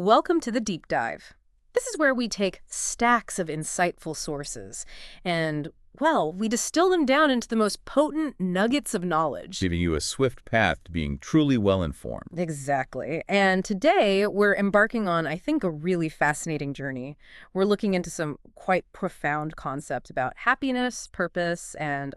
Welcome to the Deep Dive. This is where we take stacks of insightful sources and, well, we distill them down into the most potent nuggets of knowledge. Giving you a swift path to being truly well-informed. Exactly. And today we're embarking on, I think, a really fascinating journey. We're looking into some quite profound concepts about happiness, purpose, and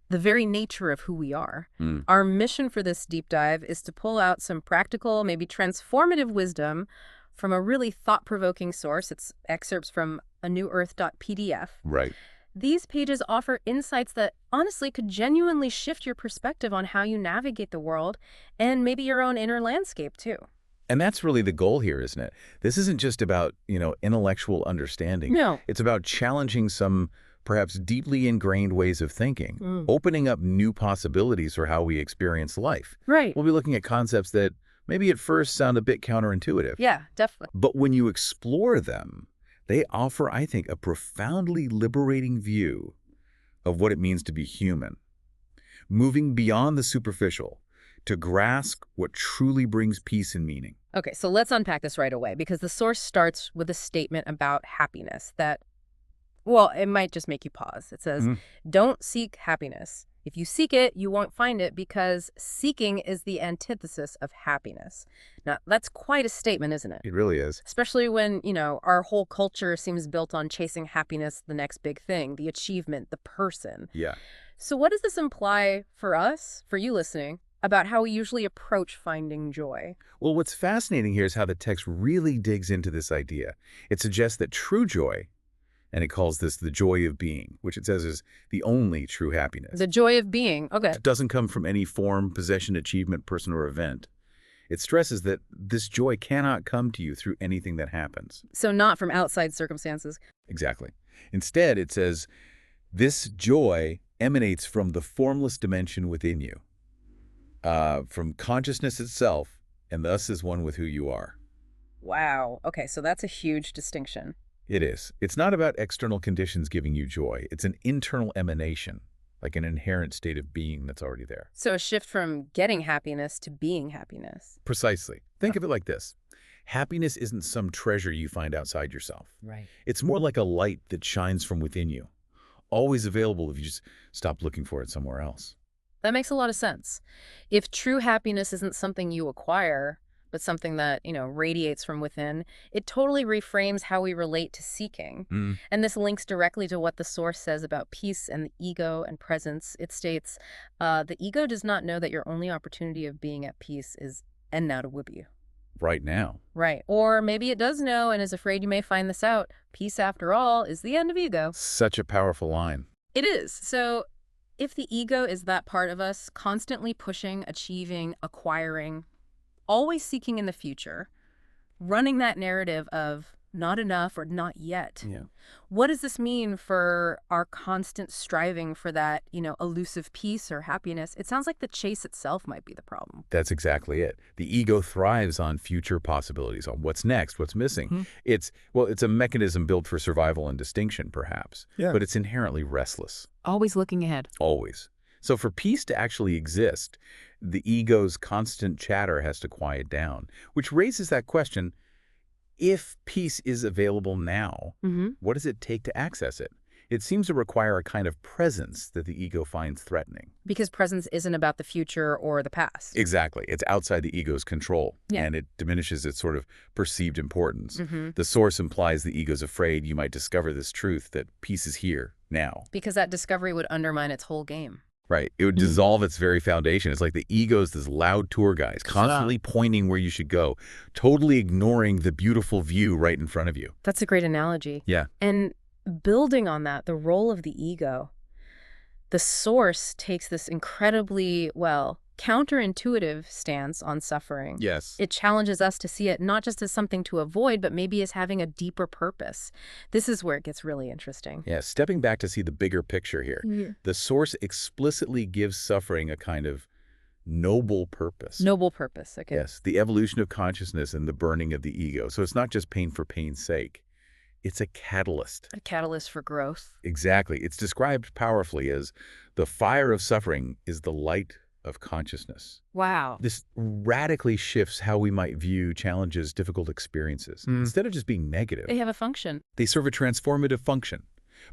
the very nature of who we are. Our mission for this deep dive is to pull out some practical, maybe transformative wisdom from a really thought-provoking source. It's excerpts from anewearth.pdf. Right. These pages offer insights that honestly could genuinely shift your perspective on how you navigate the world and maybe your own inner landscape too. And that's really the goal here, isn't it? This isn't just about, intellectual understanding. No. It's about challenging some perhaps deeply ingrained ways of thinking, opening up new possibilities for how we experience life. Right. We'll be looking at concepts that maybe at first sound a bit counterintuitive. Yeah, definitely. But when you explore them, they offer, I think, a profoundly liberating view of what it means to be human, moving beyond the superficial to grasp what truly brings peace and meaning. Okay, so let's unpack this right away because the source starts with a statement about happiness that, well, it might just make you pause. It says, don't seek happiness. If you seek it, you won't find it because seeking is the antithesis of happiness. Now, that's quite a statement, isn't it? It really is. Especially when, our whole culture seems built on chasing happiness, the next big thing, the achievement, the person. Yeah. So what does this imply for us, for you listening, about how we usually approach finding joy? Well, what's fascinating here is how the text really digs into this idea. It suggests that true joy, and it calls this the joy of being, which it says is the only true happiness. The joy of being. Okay. It doesn't come from any form, possession, achievement, person, or event. It stresses that this joy cannot come to you through anything that happens. So not from outside circumstances. Exactly. Instead, it says this joy emanates from the formless dimension within you, from consciousness itself, and thus is one with who you are. Wow. Okay, so that's a huge distinction. It is. It's not about external conditions giving you joy. It's an internal emanation, like an inherent state of being that's already there. So a shift from getting happiness to being happiness. Precisely. Think of it like this. Happiness isn't some treasure you find outside yourself. Right. It's more like a light that shines from within you, always available if you just stop looking for it somewhere else. That makes a lot of sense. If true happiness isn't something you acquire, but something that, radiates from within, it totally reframes how we relate to seeking. And this links directly to what the source says about peace and the ego and presence. It states, the ego does not know that your only opportunity of being at peace is and now to whip you. Right now. Right. Or maybe it does know and is afraid you may find this out. Peace, after all, is the end of ego. Such a powerful line. It is. So if the ego is that part of us constantly pushing, achieving, acquiring, always seeking in the future, running that narrative of not enough or not yet. Yeah. What does this mean for our constant striving for that, elusive peace or happiness? It sounds like the chase itself might be the problem. That's exactly it. The ego thrives on future possibilities, on what's next, what's missing. It's a mechanism built for survival and distinction, perhaps, but it's inherently restless. Always looking ahead. Always. So for peace to actually exist, the ego's constant chatter has to quiet down, which raises that question, if peace is available now, what does it take to access it? It seems to require a kind of presence that the ego finds threatening. Because presence isn't about the future or the past. Exactly. It's outside the ego's control, and it diminishes its sort of perceived importance. The source implies the ego's afraid you might discover this truth that peace is here, now. Because that discovery would undermine its whole game. Right. It would dissolve its very foundation. It's like the ego's this loud tour guide, constantly pointing where you should go, totally ignoring the beautiful view right in front of you. That's a great analogy. Yeah. And building on that, the role of the ego, the source takes this incredibly, counterintuitive stance on suffering. Yes. It challenges us to see it not just as something to avoid, but maybe as having a deeper purpose. This is where it gets really interesting. Yeah, stepping back to see the bigger picture here. The source explicitly gives suffering a kind of noble purpose. Noble purpose, okay. Yes, the evolution of consciousness and the burning of the ego. So it's not just pain for pain's sake. It's a catalyst. A catalyst for growth. Exactly. It's described powerfully as the fire of suffering is the light of consciousness. Wow. This radically shifts how we might view challenges, difficult experiences. Instead of just being negative, They have a function. they serve a transformative function,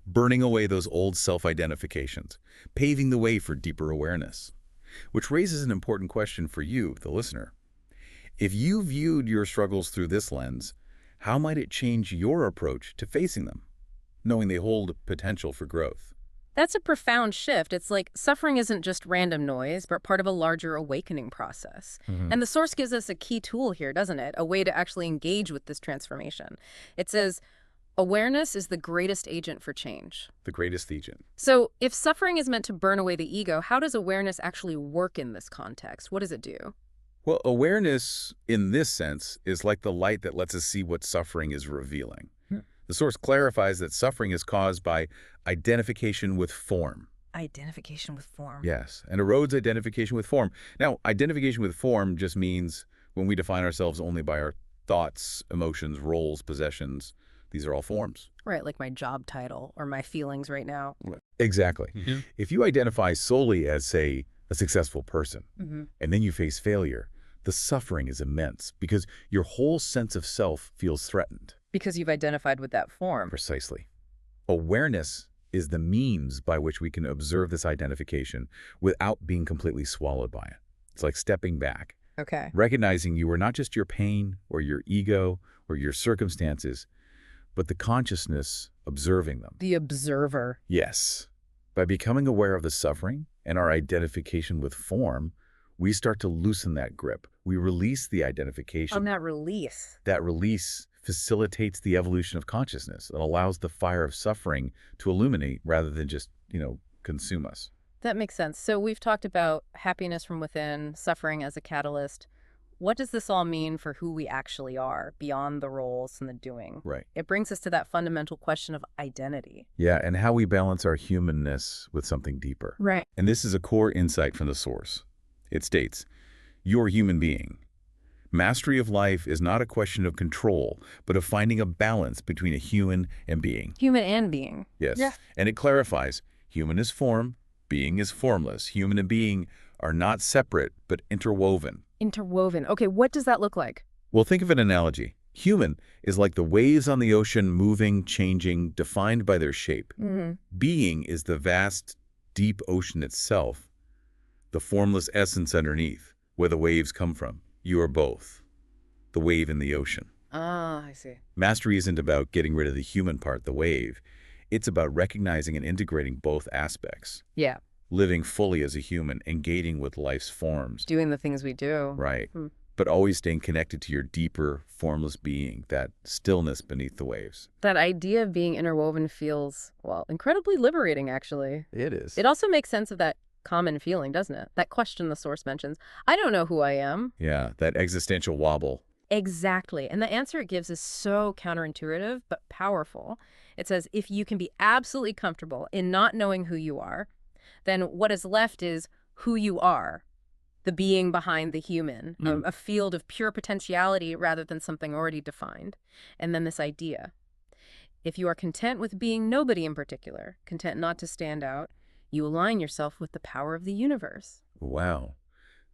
burning away those old self-identifications, paving the way for deeper awareness. Which raises an important question for you, the listener. If you viewed your struggles through this lens, how might it change your approach to facing them, knowing they hold potential for growth? That's a profound shift. It's like suffering isn't just random noise, but part of a larger awakening process. And the Source gives us a key tool here, doesn't it? A way to actually engage with this transformation. It says, awareness is the greatest agent for change. The greatest agent. So if suffering is meant to burn away the ego, how does awareness actually work in this context? What does it do? Well, awareness, in this sense, is like the light that lets us see what suffering is revealing. The Source clarifies that suffering is caused by identification with form. Identification with form. Yes, and erodes identification with form. Now, identification with form just means when we define ourselves only by our thoughts, emotions, roles, possessions. These are all forms. Right, like my job title or my feelings right now. Exactly. If you identify solely as, say, a successful person, and then you face failure, the suffering is immense because your whole sense of self feels threatened. Because you've identified with that form. Precisely. Awareness is the means by which we can observe this identification without being completely swallowed by it. It's like stepping back, Okay. recognizing you are not just your pain or your ego or your circumstances, but the consciousness observing them. The observer. Yes. By becoming aware of the suffering and our identification with form, we start to loosen that grip. We release the identification. On that release. That release facilitates the evolution of consciousness and allows the fire of suffering to illuminate rather than just, consume us. That makes sense. So we've talked about happiness from within, suffering as a catalyst. What does this all mean for who we actually are beyond the roles and the doing? Right. It brings us to that fundamental question of identity. Yeah, and how we balance our humanness with something deeper. Right. And this is a core insight from the Source. It states, "You're a human being. Mastery of life is not a question of control, but of finding a balance between a human and being." Human and being. Yes. Yeah. And it clarifies, human is form, being is formless. Human and being are not separate, but interwoven. Interwoven. Okay, what does that look like? Well, think of an analogy. Human is like the waves on the ocean, moving, changing, defined by their shape. Being is the vast, deep ocean itself, the formless essence underneath, where the waves come from. You are both, the wave and the ocean. Ah, I see. Mastery isn't about getting rid of the human part, the wave. It's about recognizing and integrating both aspects. Yeah. Living fully as a human, engaging with life's forms. Doing the things we do. Right. But always staying connected to your deeper, formless being, that stillness beneath the waves. That idea of being interwoven feels, well, incredibly liberating, actually. It is. It also makes sense of that common feeling, doesn't it? That question the Source mentions. I don't know who I am. Yeah, that existential wobble. Exactly. And the answer it gives is so counterintuitive, but powerful. It says, if you can be absolutely comfortable in not knowing who you are, then what is left is who you are, the being behind the human, a field of pure potentiality rather than something already defined. And then this idea. If you are content with being nobody in particular, content not to stand out, you align yourself with the power of the universe. Wow.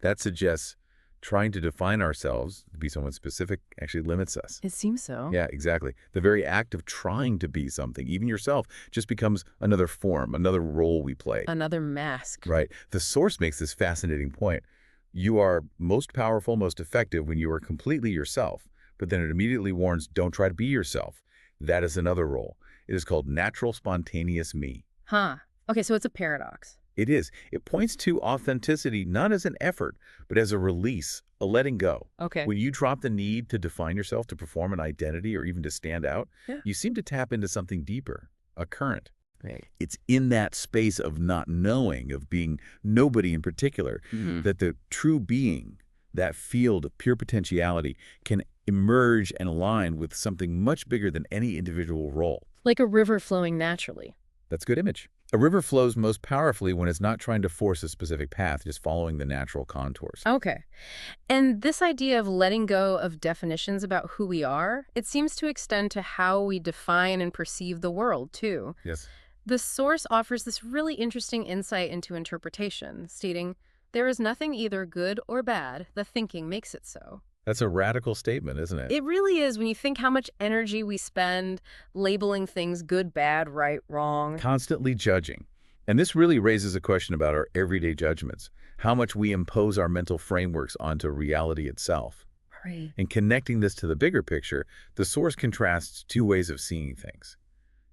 That suggests trying to define ourselves, to be someone specific, actually limits us. It seems so. Yeah, exactly. The very act of trying to be something, even yourself, just becomes another form, another role we play. Another mask. Right. The Source makes this fascinating point. You are most powerful, most effective when you are completely yourself, but then it immediately warns, don't try to be yourself. That is another role. It is called natural, spontaneous me. Huh. Okay, so it's a paradox. It is. It points to authenticity not as an effort, but as a release, a letting go. Okay. When you drop the need to define yourself, to perform an identity, or even to stand out, you seem to tap into something deeper, a current. Right. It's in that space of not knowing, of being nobody in particular, that the true being, that field of pure potentiality, can emerge and align with something much bigger than any individual role. Like a river flowing naturally. That's a good image. A river flows most powerfully when it's not trying to force a specific path, just following the natural contours. Okay. And this idea of letting go of definitions about who we are, it seems to extend to how we define and perceive the world, too. Yes. The Source offers this really interesting insight into interpretation, stating, There is nothing either good or bad. The thinking makes it so. That's a radical statement, isn't it? It really is when you think how much energy we spend labeling things good, bad, right, wrong. Constantly judging. And this really raises a question about our everyday judgments, how much we impose our mental frameworks onto reality itself. Right. And connecting this to the bigger picture, the source contrasts two ways of seeing things: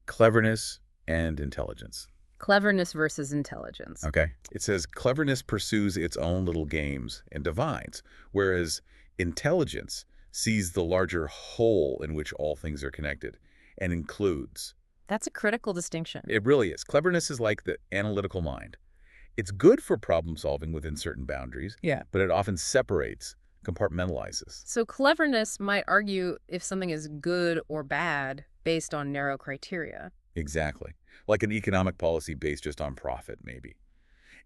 cleverness and intelligence. Cleverness versus intelligence. Okay? It says cleverness pursues its own little games and divines, whereas intelligence sees the larger whole in which all things are connected and includes. That's a critical distinction. It really is. Cleverness is like the analytical mind. It's good for problem solving within certain boundaries, Yeah. but it often separates, compartmentalizes. So cleverness might argue if something is good or bad based on narrow criteria. Exactly. Like an economic policy based just on profit, maybe.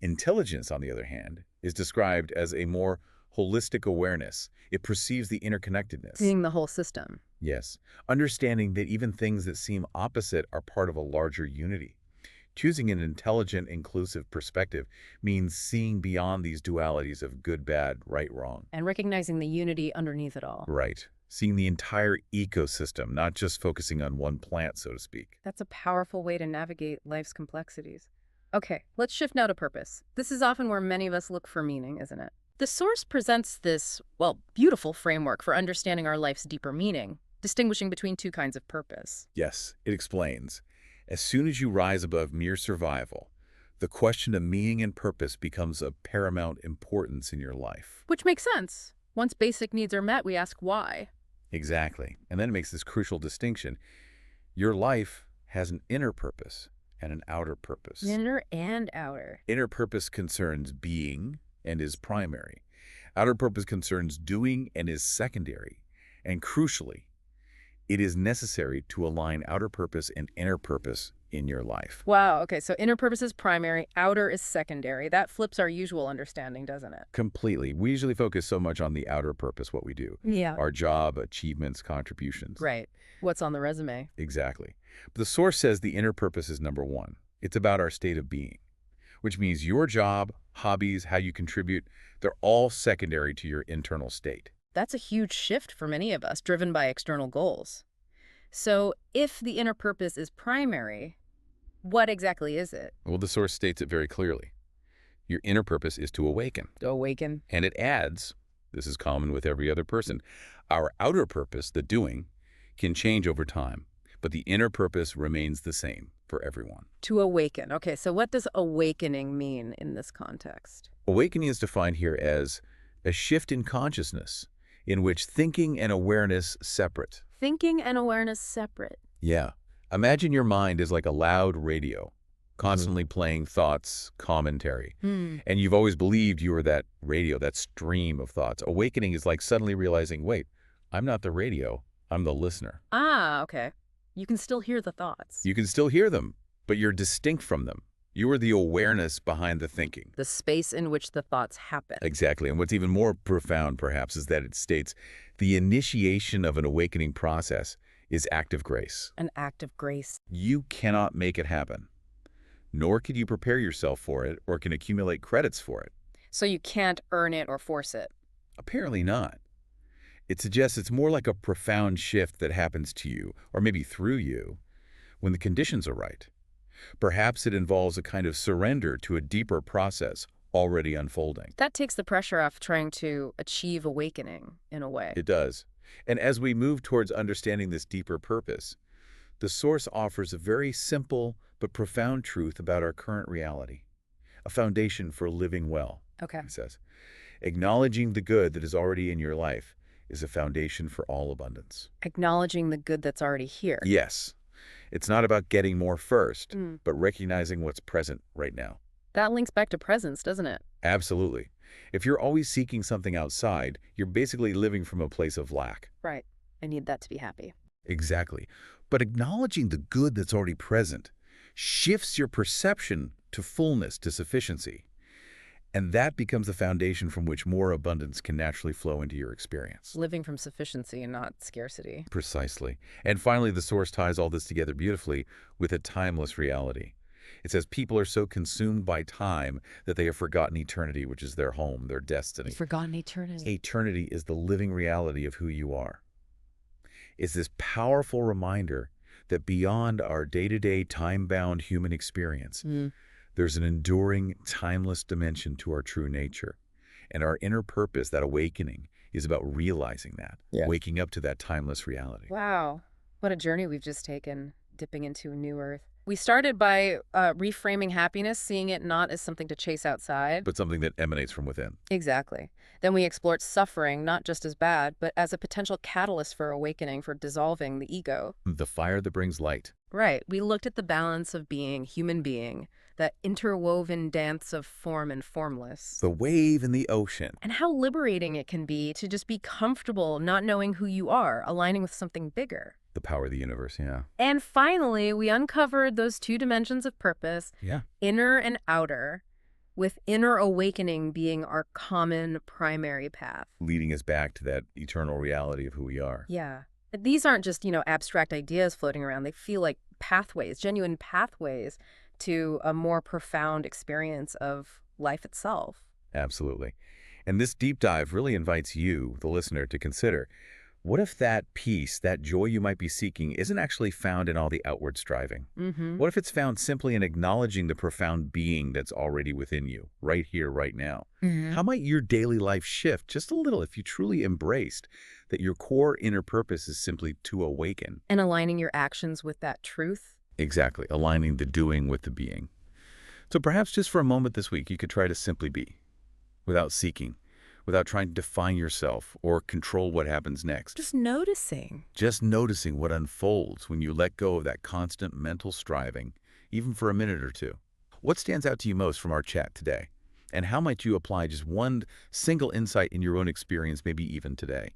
Intelligence, on the other hand, is described as a more holistic awareness. It perceives the interconnectedness. Seeing the whole system. Yes. Understanding that even things that seem opposite are part of a larger unity. Choosing an intelligent, inclusive perspective means seeing beyond these dualities of good, bad, right, wrong. And recognizing the unity underneath it all. Right. Seeing the entire ecosystem, not just focusing on one plant, so to speak. That's a powerful way to navigate life's complexities. Okay, let's shift now to purpose. This is often where many of us look for meaning, isn't it? The Source presents this, well, beautiful framework for understanding our life's deeper meaning, distinguishing between two kinds of purpose. Yes, it explains. As soon as you rise above mere survival, the question of meaning and purpose becomes of paramount importance in your life. Which makes sense. Once basic needs are met, we ask why. Exactly. And then it makes this crucial distinction. Your life has an inner purpose and an outer purpose. Inner and outer. Inner purpose concerns being and is primary. Outer purpose concerns doing and is secondary. And crucially, it is necessary to align outer purpose and inner purpose in your life. Wow, okay, so inner purpose is primary, outer is secondary. That flips our usual understanding, doesn't it? Completely. We usually focus so much on the outer purpose, what we do. Yeah. Our job, achievements, contributions. Right. What's on the resume? Exactly. But the Source says the inner purpose is number one. It's about our state of being, which means your job, hobbies, how you contribute, they're all secondary to your internal state. That's a huge shift for many of us, driven by external goals. So if the inner purpose is primary, what exactly is it? Well, the Source states it very clearly. Your inner purpose is to awaken. To awaken. And it adds, this is common with every other person, our outer purpose, the doing, can change over time, but the inner purpose remains the same for everyone. To awaken. Okay, so what does awakening mean in this context? Awakening is defined here as a shift in consciousness in which thinking and awareness separate. Thinking and awareness separate. Yeah. Imagine your mind is like a loud radio, constantly playing thoughts, commentary. And you've always believed you were that radio, that stream of thoughts. Awakening is like suddenly realizing, wait, I'm not the radio, I'm the listener. Ah, okay. You can still hear the thoughts. You can still hear them, but you're distinct from them. You are the awareness behind the thinking. The space in which the thoughts happen. Exactly. And what's even more profound, perhaps, is that it states the initiation of an awakening process is act of grace. An act of grace. You cannot make it happen, nor can you prepare yourself for it or can accumulate credits for it. So you can't earn it or force it. Apparently not. It suggests it's more like a profound shift that happens to you, or maybe through you, when the conditions are right. Perhaps it involves a kind of surrender to a deeper process already unfolding. That takes the pressure off trying to achieve awakening, in a way. It does. And as we move towards understanding this deeper purpose, the Source offers a very simple but profound truth about our current reality, a foundation for living well. Okay. It says, acknowledging the good that is already in your life is a foundation for all abundance. Acknowledging the good that's already here. Yes. It's not about getting more first, but recognizing what's present right now. That links back to presence, doesn't it? Absolutely. If you're always seeking something outside, you're basically living from a place of lack. Right. I need that to be happy. Exactly. But acknowledging the good that's already present shifts your perception to fullness, to sufficiency. And that becomes the foundation from which more abundance can naturally flow into your experience. Living from sufficiency and not scarcity. Precisely. And finally, the Source ties all this together beautifully with a timeless reality. It says people are so consumed by time that they have forgotten eternity, which is their home, their destiny. Forgotten eternity. Eternity is the living reality of who you are. It's this powerful reminder that beyond our day-to-day, time-bound human experience, there's an enduring, timeless dimension to our true nature. And our inner purpose, that awakening, is about realizing that, waking up to that timeless reality. Wow. What a journey we've just taken, dipping into a new earth. We started by reframing happiness, seeing it not as something to chase outside. But something that emanates from within. Exactly. Then we explored suffering, not just as bad, but as a potential catalyst for awakening, for dissolving the ego. The fire that brings light. Right. We looked at the balance of being human being, that interwoven dance of form and formless. The wave in the ocean. And how liberating it can be to just be comfortable not knowing who you are, aligning with something bigger. The power of the universe, yeah. And finally, we uncovered those two dimensions of purpose, inner and outer, with inner awakening being our common primary path. Leading us back to that eternal reality of who we are. Yeah. These aren't just, abstract ideas floating around. They feel like pathways, genuine pathways to a more profound experience of life itself. Absolutely. And this deep dive really invites you, the listener, to consider, what if that peace, that joy you might be seeking, isn't actually found in all the outward striving? What if it's found simply in acknowledging the profound being that's already within you, right here, right now? How might your daily life shift just a little if you truly embraced that your core inner purpose is simply to awaken? And aligning your actions with that truth? Exactly, aligning the doing with the being. So perhaps just for a moment this week, you could try to simply be, without seeking, without trying to define yourself or control what happens next. Just noticing. Just noticing what unfolds when you let go of that constant mental striving, even for a minute or two. What stands out to you most from our chat today? And how might you apply just one single insight in your own experience, maybe even today?